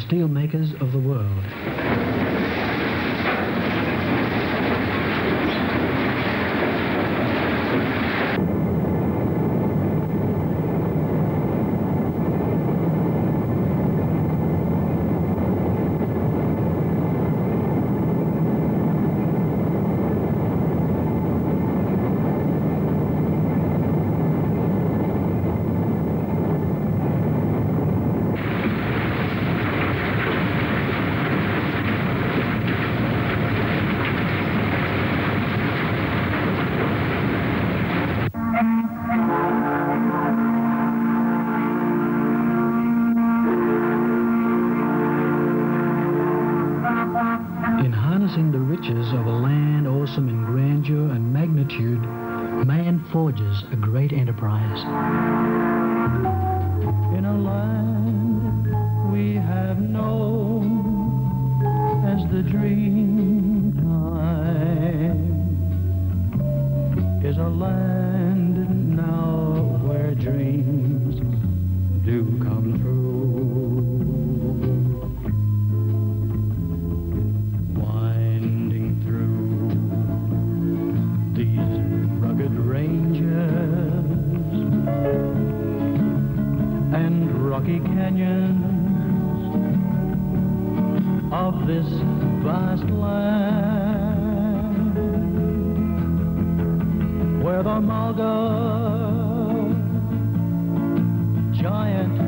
steel makers of the world. In harnessing the riches of a land awesome in grandeur and magnitude, man forges a great enterprise. In a land we have known as the dream time is a land now where dreams do come true. Rocky canyons of this vast land, where the mulga, giant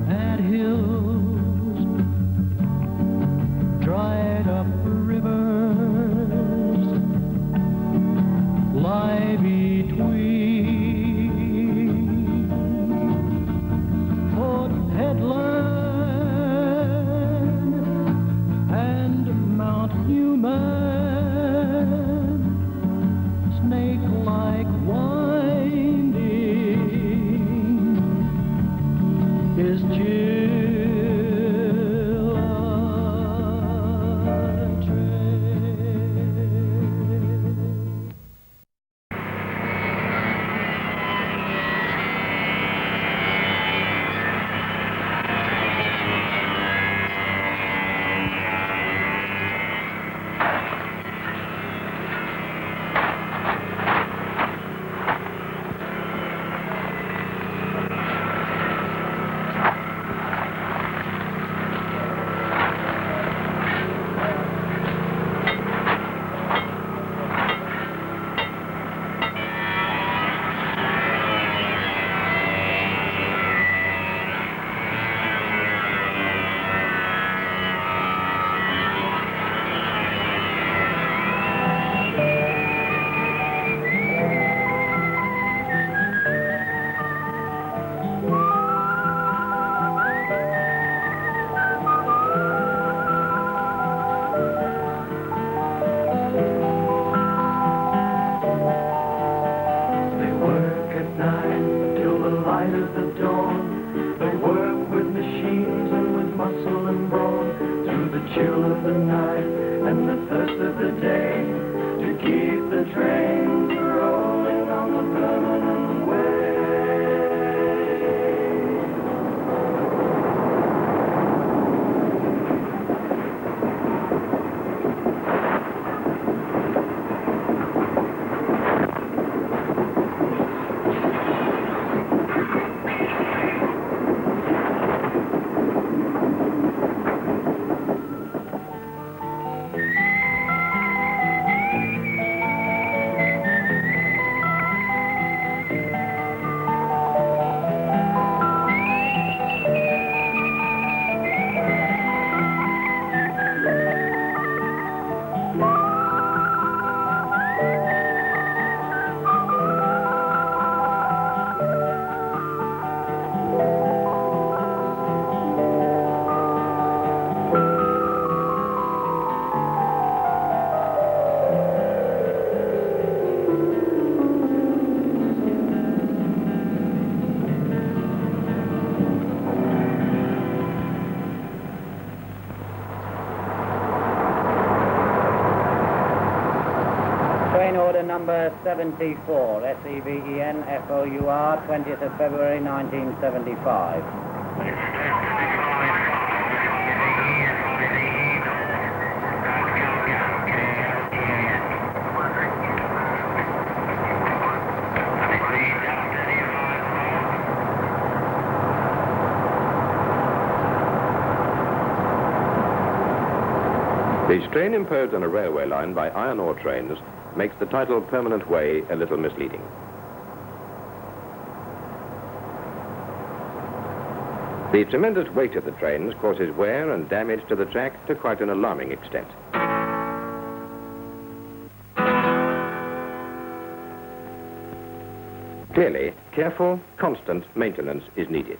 anthills, dried up rivers lie between. Headland and Mount Newman, snake-like winding, is chill of the night and the thirst of the day to keep the trains rolling on the permanent way. Number 74, SEVENFOUR, 20th of February 1975. The strain imposed on a railway line by iron ore trains makes the title permanent way a little misleading. The tremendous weight of the trains causes wear and damage to the track to quite an alarming extent. Clearly, careful, constant maintenance is needed.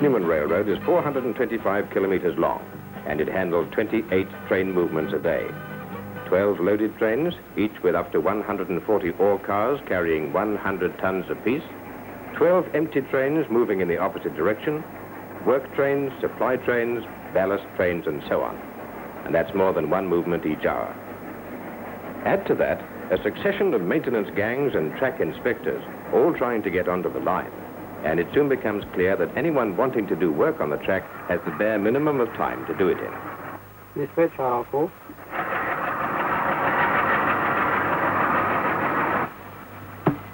Newman Railroad is 425 kilometers long, and it handled 28 train movements a day. 12 loaded trains, each with up to 140 ore cars carrying 100 tons apiece, 12 empty trains moving in the opposite direction, work trains, supply trains, ballast trains, and so on. And that's more than one movement each hour. Add to that a succession of maintenance gangs and track inspectors, all trying to get onto the line. And it soon becomes clear that anyone wanting to do work on the track has the bare minimum of time to do it in. Dispatch RL4.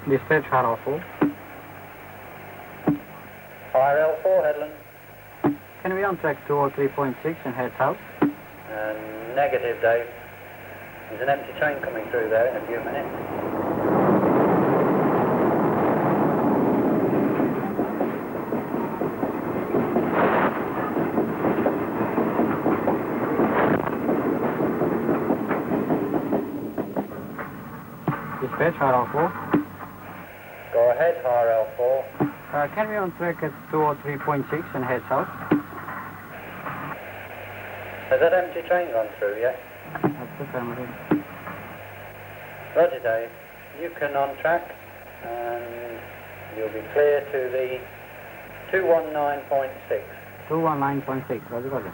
Dispatch RL4. RL4, Headland. Can we on track 203.6 and head south? Negative, Dave. There's an empty train coming through there in a few minutes. Dispatch RL4. Go ahead, RL4. Can we on track at 203.6 and head south? Has that empty train gone through yet? That's affirmative. Roger, Dave. You can on track and you'll be clear to the 219.6. 219.6, Roger, Roger.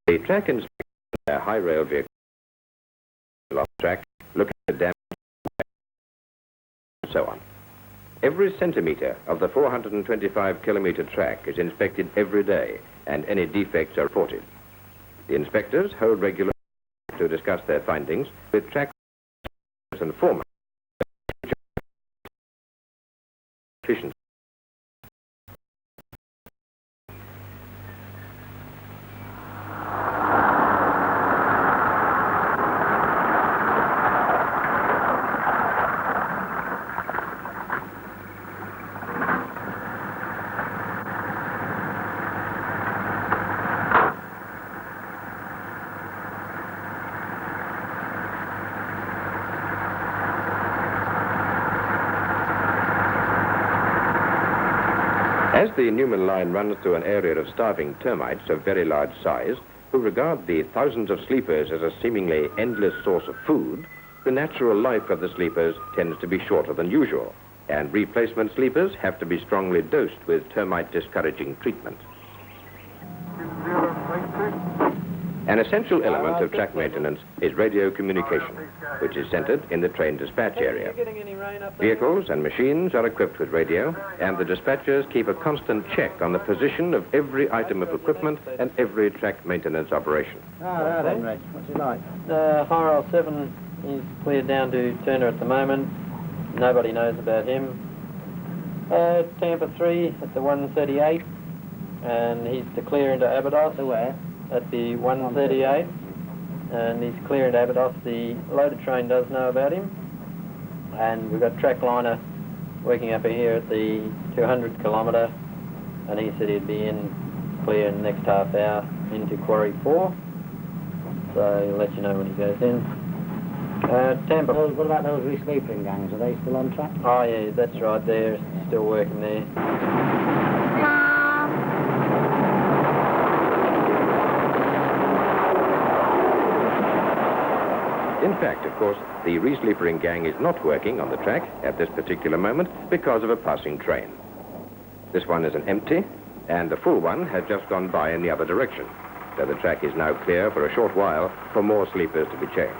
The track inspector a high rail vehicle along the track, looking at damage and so on. Every centimetre of the 425-kilometre track is inspected every day, and any defects are reported. The inspectors hold regular to discuss their findings with track and foremen. Efficiency. As the Newman line runs through an area of starving termites of very large size, who regard the thousands of sleepers as a seemingly endless source of food, the natural life of the sleepers tends to be shorter than usual, and replacement sleepers have to be strongly dosed with termite-discouraging treatment. An essential element of track maintenance is radio communication, which is centered in the train dispatch area. Vehicles and machines are equipped with radio, and the dispatchers keep a constant check on the position of every item of equipment and every track maintenance operation. Ah, then, Reg. What's he like? High Rail 7 is cleared down to Turner at the moment. Nobody knows about him. Tampa 3 at the 138, and he's to clear into Abydos. To where? At the 138, and he's clear into Abydos. The loader train does know about him, and we've got track liner working up here at the 200 kilometre, and he said he'd be in clear in the next half hour into Quarry 4, so he'll let you know when he goes in. Tampa. What about those re-sleeping gangs? Are they still on track? Oh yeah, that's right, they're still working there. In fact, of course, the re-sleepering gang is not working on the track at this particular moment because of a passing train. This one is an empty, and the full one has just gone by in the other direction, so the track is now clear for a short while for more sleepers to be changed.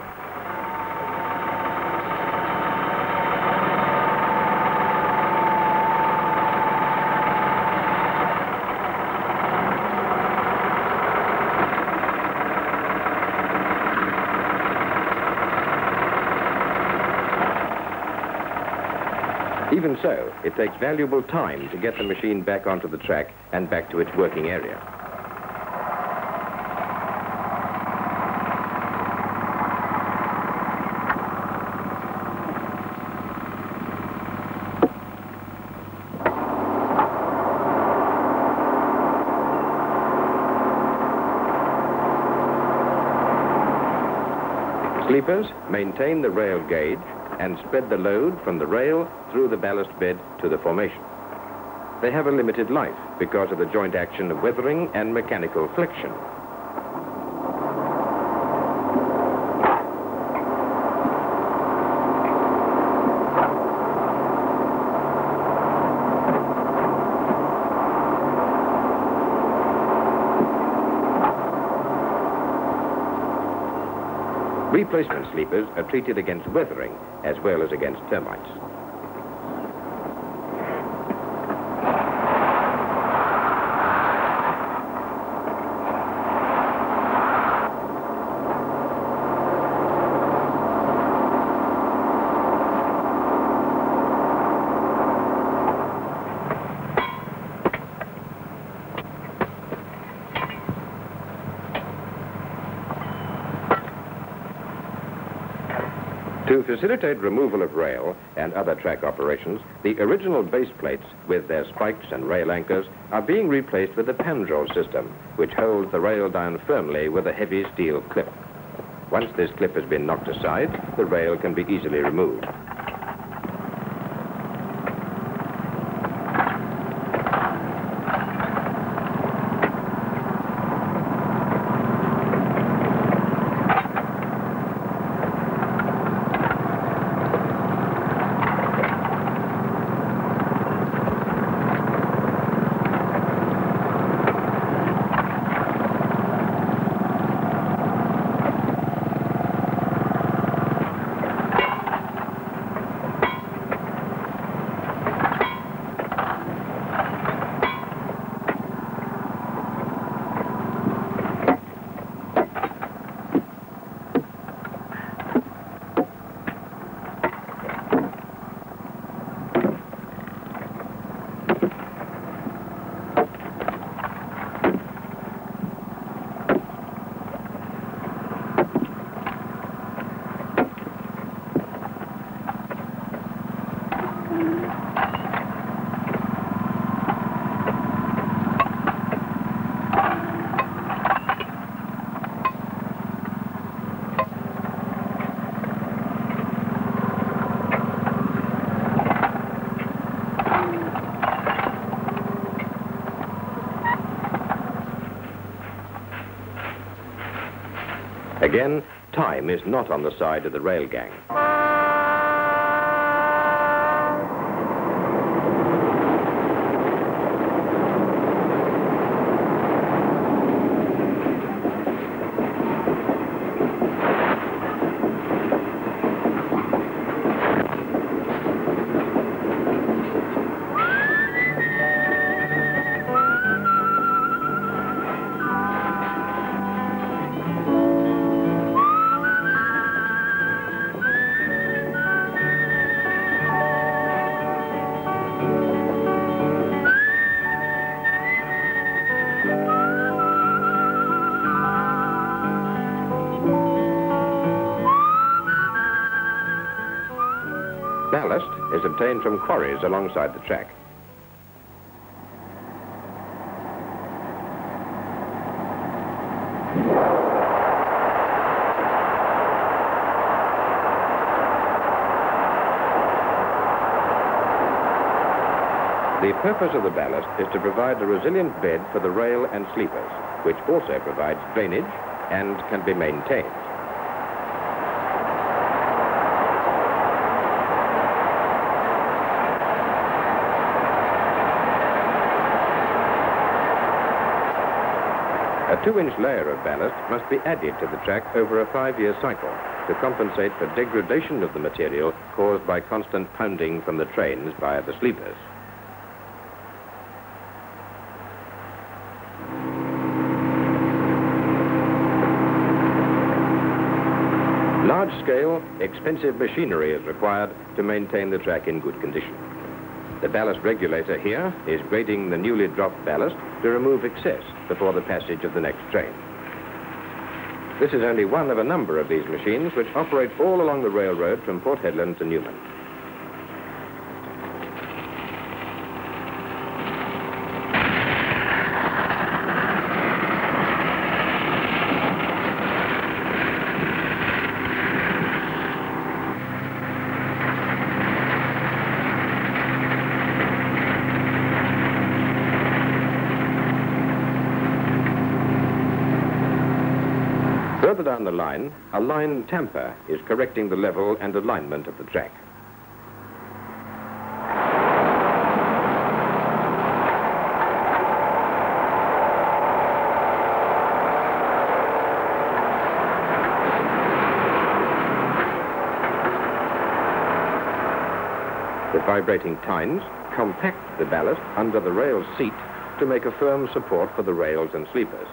Even so, it takes valuable time to get the machine back onto the track and back to its working area. Sleepers maintain the rail gauge and spread the load from the rail through the ballast bed to the formation. They have a limited life because of the joint action of weathering and mechanical flexion. Replacement sleepers are treated against weathering as well as against termites. To facilitate removal of rail and other track operations, the original base plates with their spikes and rail anchors are being replaced with a pandrol system, which holds the rail down firmly with a heavy steel clip. Once this clip has been knocked aside, the rail can be easily removed. Again, time is not on the side of the rail gang. Ballast is obtained from quarries alongside the track. The purpose of the ballast is to provide a resilient bed for the rail and sleepers, which also provides drainage and can be maintained. A 2-inch layer of ballast must be added to the track over a 5-year cycle to compensate for degradation of the material caused by constant pounding from the trains by the sleepers. Large-scale, expensive machinery is required to maintain the track in good condition. The ballast regulator here is grading the newly dropped ballast to remove excess before the passage of the next train. This is only one of a number of these machines which operate all along the railroad from Port Hedland to Newman. Further down the line, a line tamper is correcting the level and alignment of the track. The vibrating tines compact the ballast under the rail seat to make a firm support for the rails and sleepers.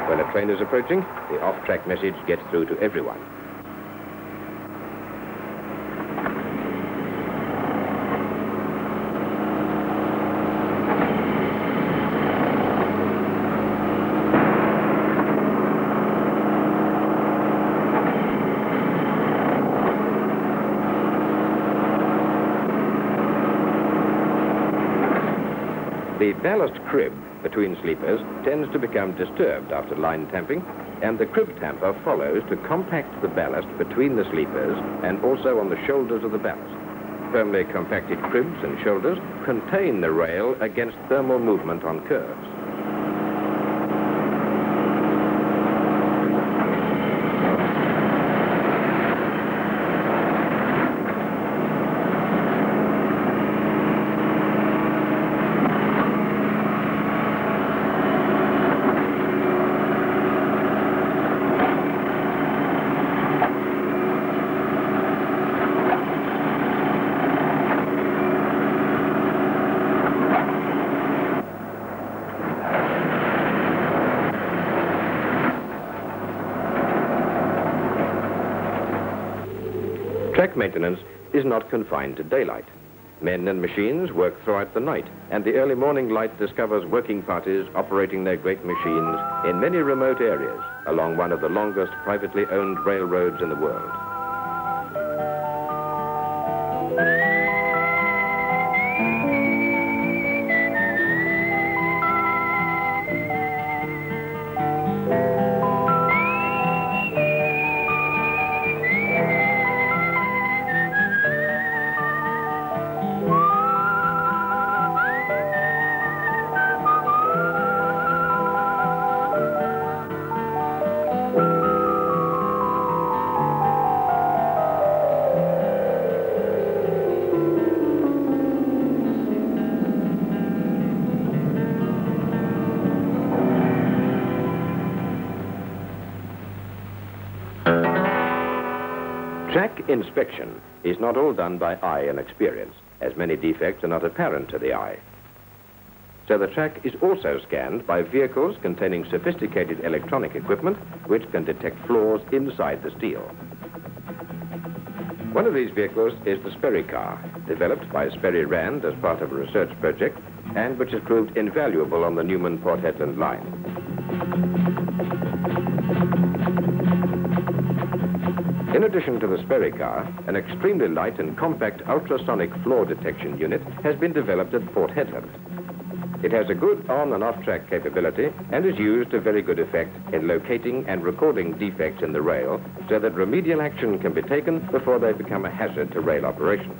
When a train is approaching, the off-track message gets through to everyone. The ballast crib between sleepers tends to become disturbed after line tamping, and the crib tamper follows to compact the ballast between the sleepers and also on the shoulders of the ballast. Firmly compacted cribs and shoulders contain the rail against thermal movement on curves. Track maintenance is not confined to daylight. Men and machines work throughout the night, and the early morning light discovers working parties operating their great machines in many remote areas along one of the longest privately owned railroads in the world. Track inspection is not all done by eye and experience, as many defects are not apparent to the eye. So the track is also scanned by vehicles containing sophisticated electronic equipment which can detect flaws inside the steel. One of these vehicles is the Sperry car, developed by Sperry Rand as part of a research project and which has proved invaluable on the Newman Port Hedland line. In addition to the Sperry car, an extremely light and compact ultrasonic flaw detection unit has been developed at Port Hedland. It has a good on- and off-track capability and is used to very good effect in locating and recording defects in the rail so that remedial action can be taken before they become a hazard to rail operations.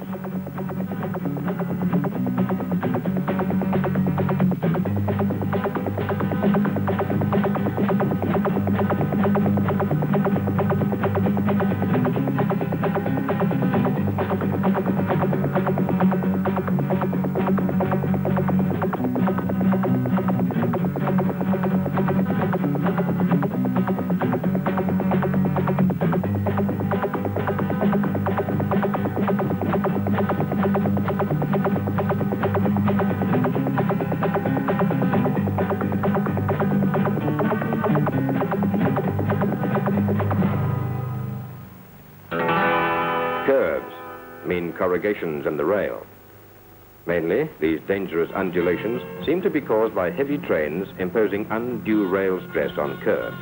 Curves mean corrugations in the rail. Mainly, these dangerous undulations seem to be caused by heavy trains imposing undue rail stress on curves.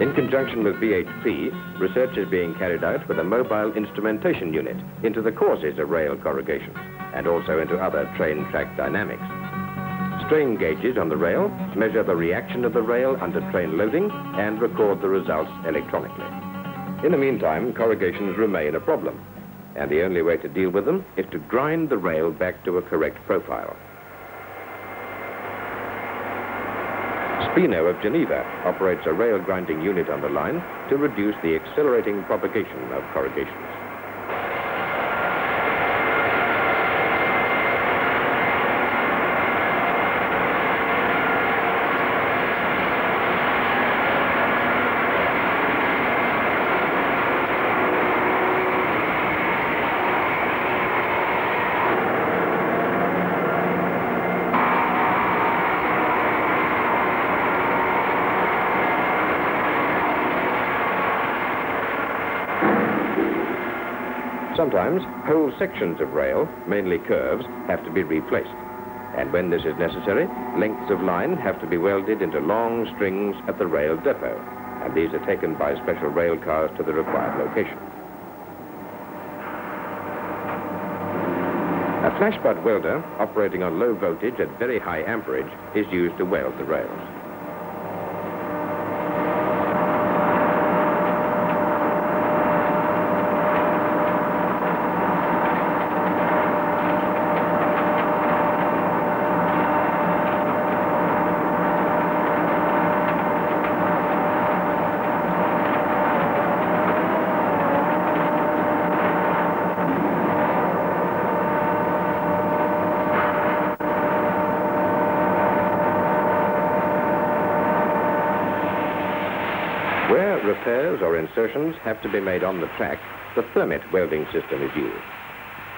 In conjunction with BHP, research is being carried out with a mobile instrumentation unit into the causes of rail corrugations and also into other train track dynamics. Strain gauges on the rail measure the reaction of the rail under train loading and record the results electronically. In the meantime, corrugations remain a problem, and the only way to deal with them is to grind the rail back to a correct profile. Spino of Geneva operates a rail grinding unit on the line to reduce the accelerating propagation of corrugations. Sometimes, whole sections of rail, mainly curves, have to be replaced. And when this is necessary, lengths of line have to be welded into long strings at the rail depot, and these are taken by special rail cars to the required location. A flash butt welder, operating on low voltage at very high amperage, is used to weld the rails. Where repairs or insertions have to be made on the track, the thermit welding system is used.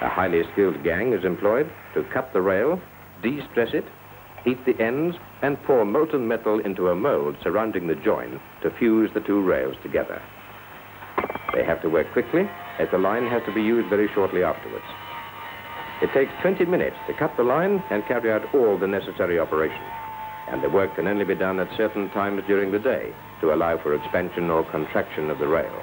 A highly skilled gang is employed to cut the rail, de-stress it, heat the ends, and pour molten metal into a mold surrounding the join to fuse the two rails together. They have to work quickly, as the line has to be used very shortly afterwards. It takes 20 minutes to cut the line and carry out all the necessary operations, and the work can only be done at certain times during the day to allow for expansion or contraction of the rail.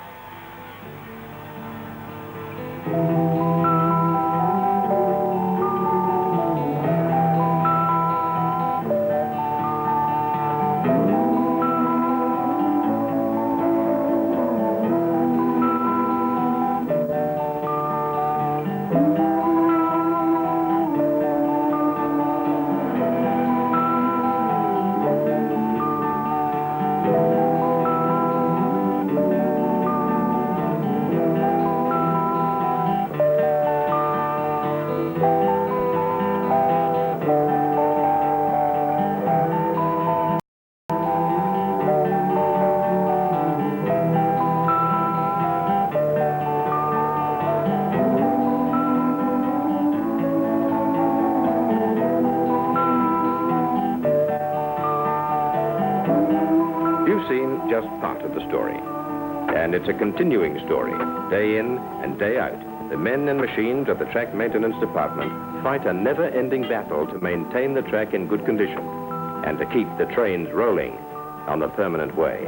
You've seen just part of the story, and it's a continuing story. Day in and day out, the men and machines of the track maintenance department fight a never-ending battle to maintain the track in good condition and to keep the trains rolling on the permanent way.